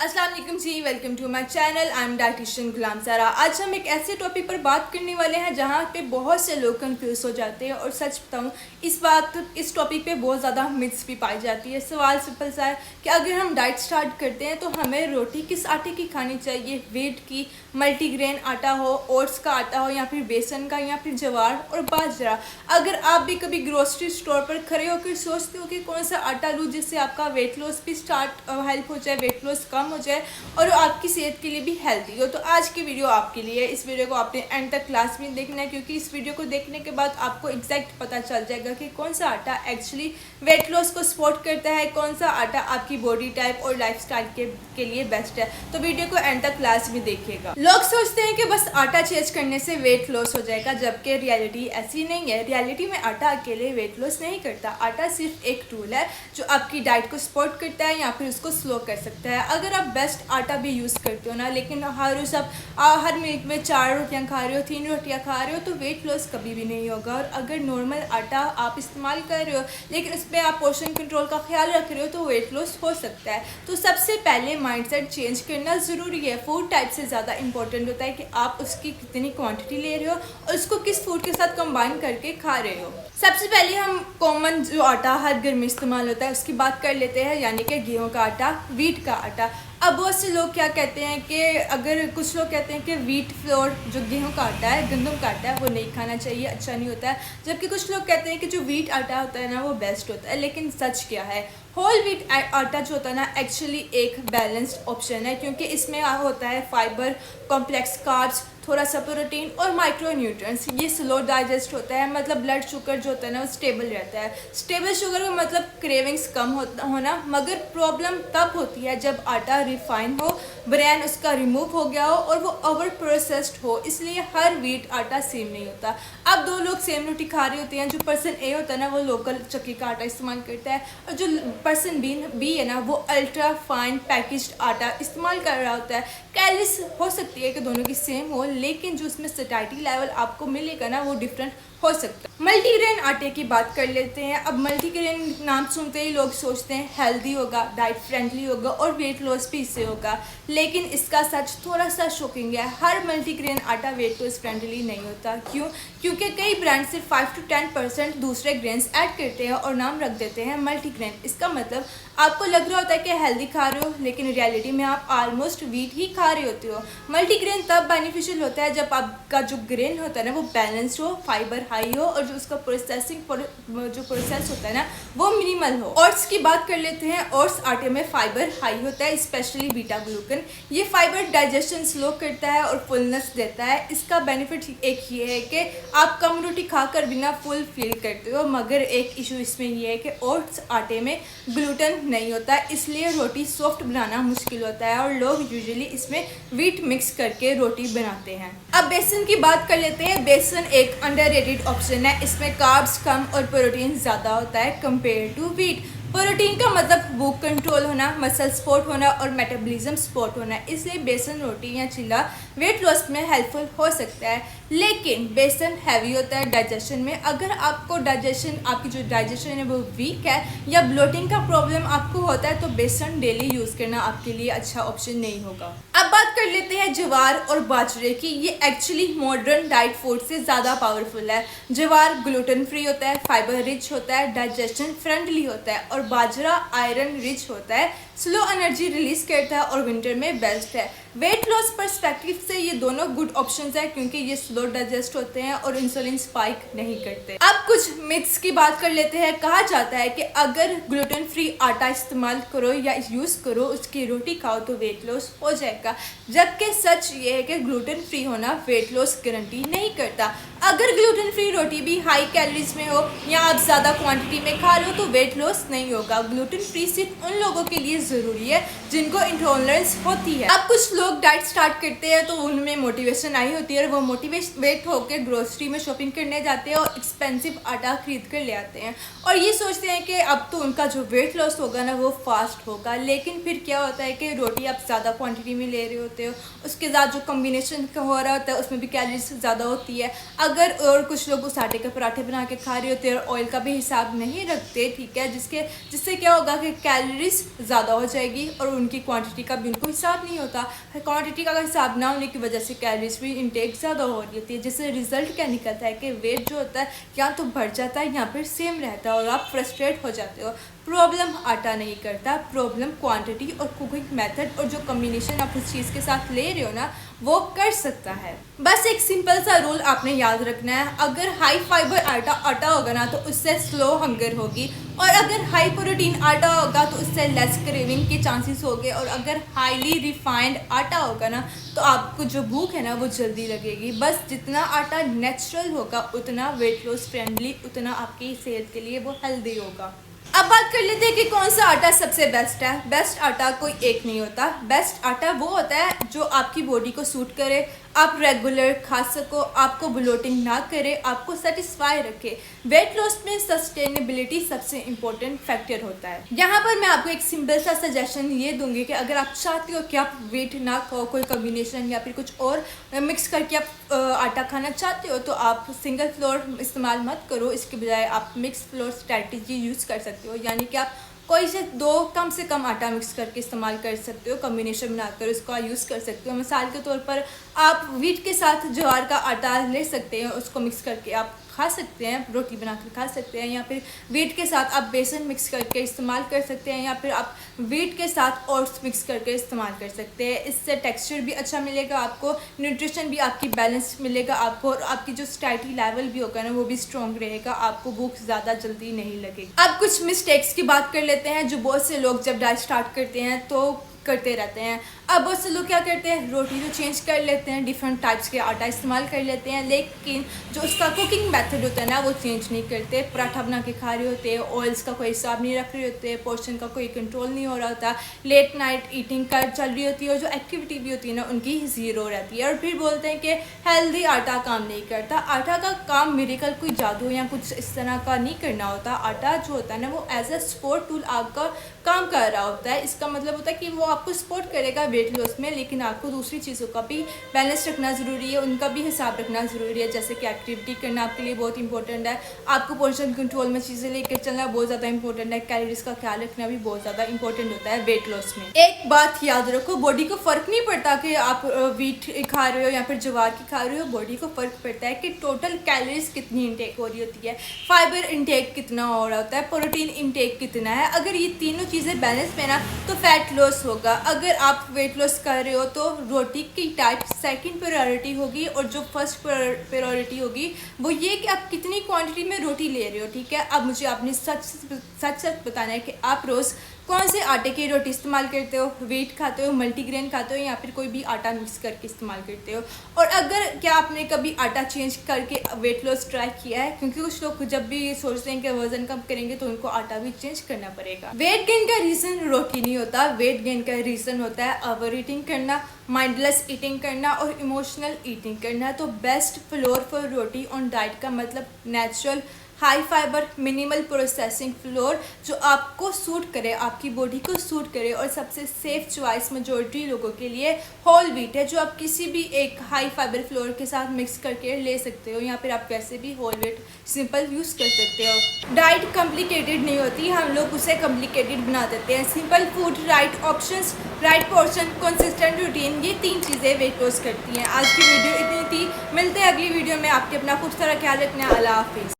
अस्सलाम वालेकुम जी, welcome to my channel. I am dietitian Ghulam Sara. आज हम एक ऐसे टॉपिक पर बात करने वाले हैं जहाँ पे बहुत से लोग कंफ्यूज हो जाते हैं और सच बताऊँ इस टॉपिक पे बहुत ज़्यादा मिथ्स भी पाई जाती है। सवाल सिंपल सा है कि अगर हम डाइट स्टार्ट करते हैं तो हमें रोटी किस आटे की खानी चाहिए, व्हीट की, मल्टीग्रेन आटा हो, ओट्स का आटा हो या फिर बेसन का या फिर ज्वार और बाजरा। अगर आप भी कभी ग्रोसरी स्टोर पर खड़े होकर सोचते हो कि कौन सा आटा लूँ जिससे आपका वेट लॉस भी हेल्प हो जाए, वेट लॉस कम हो जाए और आपकी सेहत के लिए भी हेल्दी हो, तो आज की वीडियो आपके लिए है। इस वीडियो को आपने एंड तक क्लास में देखना है क्योंकि इस वीडियो को देखने के बाद आपको एग्जैक्ट पता चल जाएगा कि कौन सा आटा एक्चुअली वेट लॉस को सपोर्ट करता है, कौन सा आटा आपकी बॉडी टाइप और लाइफस्टाइल के लिए बेस्ट है। तो वीडियो को एंड तक क्लास में देखिएगा। लोग सोचते हैं कि बस आटा चेंज करने से वेट लॉस हो जाएगा, जबकि रियलिटी ऐसी नहीं है। रियलिटी में आटा अकेले वेट लॉस नहीं करता। आटा सिर्फ एक टूल है जो आपकी डाइट को सपोर्ट करता है या फिर उसको स्लो कर सकता है। अगर आप बेस्ट आटा भी यूज़ करते हो ना, लेकिन हर मिनट में 4 रोटियां खा रहे हो, 3 रोटियां खा रहे हो, तो वेट लॉस कभी भी नहीं होगा। और अगर नॉर्मल आटा आप इस्तेमाल कर रहे हो लेकिन उसमें आप पोर्शन कंट्रोल का ख्याल रख रहे हो तो वेट लॉस हो सकता है। तो सबसे पहले माइंडसेट चेंज करना ज़रूरी है। फूड टाइप से ज़्यादा इंपॉर्टेंट होता है कि आप उसकी कितनी क्वांटिटी ले रहे हो और उसको किस फूड के साथ कंबाइन करके खा रहे हो। सबसे पहले हम कॉमन जो आटा हर घर में इस्तेमाल होता है उसकी बात कर लेते हैं, यानी कि गेहूं का आटा, व्हीट का आटा। अब बहुत से लोग क्या कहते हैं कि कुछ लोग कहते हैं कि व्हीट फ्लोर जो गेहूं का आटा है, गंदम का आटा है, वो नहीं खाना चाहिए, अच्छा नहीं होता है। जबकि कुछ लोग कहते हैं कि जो व्हीट आटा होता है ना वो बेस्ट होता है। लेकिन सच क्या है? होल व्हीट आटा जो होता है ना एक्चुअली एक बैलेंस्ड ऑप्शन है क्योंकि इसमें होता है फाइबर, कॉम्प्लेक्स कार्ब्स, थोड़ा सा प्रोटीन और माइक्रो न्यूट्रिएंट्स। ये स्लो डाइजेस्ट होता है, मतलब ब्लड शुगर जो होता है ना वो स्टेबल रहता है। स्टेबल शुगर का मतलब क्रेविंग्स कम होना, मगर प्रॉब्लम तब होती है जब आटा रिफाइन हो, ब्रांड उसका रिमूव हो गया हो और वो ओवर प्रोसेस्ड हो। इसलिए हर व्हीट आटा सेम नहीं होता। अब 2 लोग सेम रोटी खा रहे होते हैं, जो पर्सन ए होता है ना वो लोकल चक्की का आटा इस्तेमाल करता है और जो पर्सन बी है ना वो अल्ट्रा फाइन पैकेज्ड आटा इस्तेमाल कर रहा होता है। कैलोरीज हो सकती है कि दोनों की सेम हो, लेकिन जो उसमें सैटिस्फैक्टरी लेवल आपको मिलेगा ना वो डिफरेंट हो सकता है। मल्टीग्रेन आटे की बात कर लेते हैं। अब मल्टीग्रेन नाम सुनते ही लोग सोचते हैं हेल्दी होगा, डाइट फ्रेंडली होगा और वेट लॉस भी इससे होगा, लेकिन इसका सच थोड़ा सा शॉकिंग है। हर मल्टीग्रेन आटा वेट लॉस फ्रेंडली नहीं होता। क्यों? क्योंकि कई ब्रांड सिर्फ 5 to 10% दूसरे ग्रेन्स ऐड करते हैं और नाम रख देते हैं मल्टीग्रेन। इसका मतलब आपको लग रहा होता है कि हेल्दी खा रहे हो, लेकिन रियलिटी में आप ऑलमोस्ट व्हीट ही खा रहे होते हो। मल्टीग्रेन तब बेनिफिशियल होता है जब आपका जो ग्रेन होता है ना वो बैलेंस्ड हो, फाइबर हाई हो और जो उसका प्रोसेस होता है ना वो मिनिमल हो। ओट्स की बात कर लेते हैं। ओट्स आटे में फाइबर हाई होता है, स्पेशली बीटा ग्लूकन। ये फाइबर डाइजेशन स्लो करता है और फुलनेस देता है। इसका बेनिफिट एक ये है कि आप कम रोटी खाकर बिना फुल फील करते हो, मगर एक इशू इसमें ये है कि ओट्स आटे में ग्लूटेन नहीं होता, इसलिए रोटी सॉफ्ट बनाना मुश्किल होता है और लोग यूजुअली इसमें व्हीट मिक्स करके रोटी बनाते हैं। अब बेसन की बात कर लेते हैं। बेसन एक अंडररेटेड ऑप्शन है। इसमें कार्ब्स कम और प्रोटीन ज़्यादा होता है कंपेयर टू व्हीट। प्रोटीन का मतलब भूख कंट्रोल होना, मसल सपोर्ट होना और मेटाबॉलिज्म सपोर्ट होना, इसलिए बेसन रोटी या चिल्ला वेट लॉस में हेल्पफुल हो सकता है। लेकिन बेसन हैवी होता है डाइजेशन में। अगर आपको आपकी जो डाइजेशन है वो वीक है या ब्लोटिंग का प्रॉब्लम आपको होता है तो बेसन डेली यूज़ करना आपके लिए अच्छा ऑप्शन नहीं होगा। अब बात कर लेते हैं ज्वार और बाजरे की। ये एक्चुअली मॉडर्न डाइट फूड से ज़्यादा पावरफुल है। ज्वार ग्लूटेन फ्री होता है, फाइबर रिच होता है, डाइजेशन फ्रेंडली होता है और बाजरा आयरन रिच होता है, स्लो एनर्जी रिलीज करता है और विंटर में बेस्ट है। वेट लॉस पर्सपेक्टिव से ये दोनों गुड ऑप्शंस है क्योंकि ये स्लो डाइजेस्ट होते हैं और इंसुलिन स्पाइक नहीं करते। अब कुछ मिथ्स की बात कर लेते हैं। कहा जाता है कि अगर ग्लूटेन फ्री आटा इस्तेमाल करो या यूज़ करो, उसकी रोटी खाओ तो वेट लॉस हो जाएगा, जबकि सच ये है कि ग्लूटेन फ्री होना वेट लॉस गारंटी नहीं करता। अगर ग्लूटेन फ्री रोटी भी हाई कैलोरीज में हो या आप ज़्यादा क्वांटिटी में खा लो तो वेट लॉस नहीं होगा। ग्लूटेन फ्री सिर्फ उन लोगों के लिए ज़रूरी है जिनको इंटॉलरेंस होती है। अब कुछ लोग डाइट स्टार्ट करते हैं तो उनमें मोटिवेशन आई होती है और वो मोटिवेशन वेट होकर ग्रोसरी में शॉपिंग करने जाते हैं और एक्सपेंसिव आटा खरीद कर ले आते हैं और ये सोचते हैं कि अब तो उनका जो वेट लॉस होगा ना वो फास्ट होगा। लेकिन फिर क्या होता है कि रोटी आप ज़्यादा क्वांटिटी में ले रहे होते हो, उसके साथ जो कॉम्बिनेशन का हो रहा होता है उसमें भी कैलोरीज ज़्यादा होती है। अगर और कुछ लोग उस आटे के पराठे बना के खा रहे होते हैं और ऑयल का भी हिसाब नहीं रखते, ठीक है, जिससे क्या होगा कि कैलोरीज ज़्यादा हो जाएगी और उनकी क्वांटिटी का भी उनको हिसाब नहीं होता। क्वांटिटी का हिसाब ना होने की वजह से कैलोरीज भी इंटेक ज़्यादा हो रही होती है, जिससे रिजल्ट क्या निकलता है कि वेट जो होता है या तो बढ़ जाता है या फिर सेम रहता है और आप फ्रस्ट्रेट हो जाते हो। प्रॉब्लम आटा नहीं करता, प्रॉब्लम क्वांटिटी और कुकिंग मेथड और जो कॉम्बिनेशन आप उस चीज़ के साथ ले रहे हो ना वो कर सकता है। बस एक सिंपल सा रूल आपने याद रखना है, अगर हाई फाइबर आटा होगा ना तो उससे स्लो हंगर होगी और अगर हाई प्रोटीन आटा होगा तो उससे लेस क्रेविंग के चांसेस होंगे और अगर हाईली रिफाइंड आटा होगा ना तो आपको जो भूख है ना वो जल्दी लगेगी। बस जितना आटा नेचुरल होगा उतना वेट लॉस फ्रेंडली, उतना आपकी सेहत के लिए वो हेल्दी होगा। अब बात कर लेते हैं कि कौन सा आटा सबसे बेस्ट है। बेस्ट आटा कोई एक नहीं होता, बेस्ट आटा वो होता है जो आपकी बॉडी को सूट करे, आप रेगुलर खा सको, आपको ब्लोटिंग ना करे, आपको सेटिस्फाई रखे। वेट लॉस में सस्टेनेबिलिटी सबसे इम्पोर्टेंट फैक्टर होता है। यहाँ पर मैं आपको एक सिंपल सा सजेशन ये दूंगी कि अगर आप चाहते हो कि आप वेट ना खाओ, कोई कॉम्बिनेशन या फिर कुछ और मिक्स करके आप आटा खाना चाहते हो तो आप सिंगल फ्लोर इस्तेमाल मत करो, इसके बजाय आप मिक्स फ्लोर स्ट्रैटेजी यूज़ कर सकते हो। यानी कि आप कोई से दो कम से कम आटा मिक्स करके इस्तेमाल कर सकते हो, कॉम्बिनेशन बनाकर उसका यूज़ कर सकते हो। मिसाल के तौर पर आप व्हीट के साथ ज्वार का आटा ले सकते हैं, उसको मिक्स करके आप खा सकते हैं, रोटी बनाकर खा सकते हैं, या फिर व्हीट के साथ आप बेसन मिक्स करके इस्तेमाल कर सकते हैं, या फिर आप व्हीट के साथ ओट्स मिक्स करके इस्तेमाल कर सकते हैं। इससे टेक्सचर भी अच्छा मिलेगा आपको, न्यूट्रिशन भी आपकी बैलेंस मिलेगा आपको और आपकी जो स्टैटी लेवल भी होगा ना वो भी स्ट्रॉन्ग रहेगा, आपको भूख ज़्यादा जल्दी नहीं लगेगी। अब कुछ मिस्टेक्स की बात कर लेते हैं जो बहुत से लोग जब डाइट स्टार्ट करते हैं तो करते रहते हैं। अब बहुत से लोग क्या करते हैं, रोटी तो चेंज कर लेते हैं, डिफरेंट टाइप्स के आटा इस्तेमाल कर लेते हैं, लेकिन जो उसका कुकिंग मेथड होता है ना वो चेंज नहीं करते। पराठा बना के खा रहे होते हैं, ऑयल्स का कोई हिसाब नहीं रख रहे होते, पोर्शन का कोई कंट्रोल नहीं हो रहा होता, लेट नाइट ईटिंग कर चल रही होती है और जो एक्टिविटी भी होती है ना उनकी ज़ीरो रहती है। और फिर बोलते हैं कि हेल्दी आटा काम नहीं करता। आटा का काम मिरेकल कोई जादू या कुछ इस तरह का नहीं करना होता। आटा जो होता है ना वो एज अ सपोर्ट टूल आपका काम कर रहा होता है। इसका मतलब होता है कि वो आपको सपोर्ट करेगा वेट लॉस में, लेकिन आपको दूसरी चीज़ों का भी बैलेंस रखना ज़रूरी है, उनका भी हिसाब रखना ज़रूरी है। जैसे कि एक्टिविटी करना आपके लिए बहुत इंपॉर्टेंट है, आपको पोर्शन कंट्रोल में चीज़ें लेकर चलना बहुत ज़्यादा इंपॉर्टेंट है, कैलोरीज का ख्याल रखना भी बहुत ज़्यादा इंपॉर्टेंट होता है वेट लॉस में। एक बात याद रखो, बॉडी को फ़र्क नहीं पड़ता कि आप व्हीट खा रहे हो या फिर ज्वार की खा रहे हो, बॉडी को फ़र्क पड़ता है कि टोटल कैलोरीज कितनी इंटेक हो रही होती है, फाइबर इंटेक कितना हो रहा होता है, प्रोटीन इंटेक कितना है। अगर ये तीनों चीज़ें बैलेंस में ना तो फैट लॉस होगा। अगर आप वेट लॉस कर रहे हो तो रोटी की टाइप सेकंड प्रायोरिटी होगी और जो फर्स्ट प्रायोरिटी होगी वो ये कि आप कितनी क्वांटिटी में रोटी ले रहे हो, ठीक है। अब मुझे आपने सच बताना है कि आप रोज़ कौन से आटे की रोटी इस्तेमाल करते हो, व्हीट खाते हो, मल्टीग्रेन खाते हो या फिर कोई भी आटा मिक्स करके इस्तेमाल करते हो। और अगर क्या आपने कभी आटा चेंज करके वेट लॉस ट्राई किया है, क्योंकि कुछ लोग जब भी सोचते हैं कि वजन कम करेंगे तो उनको आटा भी चेंज करना पड़ेगा। वेट गेन का रीज़न रोटी नहीं होता, वेट गेन का रीज़न होता है ओवर ईटिंग करना, माइंडलेस ईटिंग करना और इमोशनल ईटिंग करना। तो best floor for roti on diet का मतलब natural high fibre minimal processing floor जो आपको सूट करे, आपकी बॉडी को सूट करे। और सबसे सेफ चॉइस मेजॉरिटी लोगों के लिए होल व्हीट है, जो आप किसी भी एक हाई फाइबर फ्लोर के साथ मिक्स करके ले सकते हो, या फिर आप वैसे भी होल व्हीट सिंपल यूज़ कर सकते हो। डाइट कॉम्प्लिकेटेड नहीं होती, हम लोग उसे कॉम्प्लिकेटेड बना देते हैं। Simple food, right options, right portion, consistent routine, ये 3 चीज़ें वेट लॉस करती हैं। आज की वीडियो इतनी थी, मिलते हैं अगली वीडियो में। आपके अपना खूब सारा ख्याल रखना। अल्लाह हाफिज़।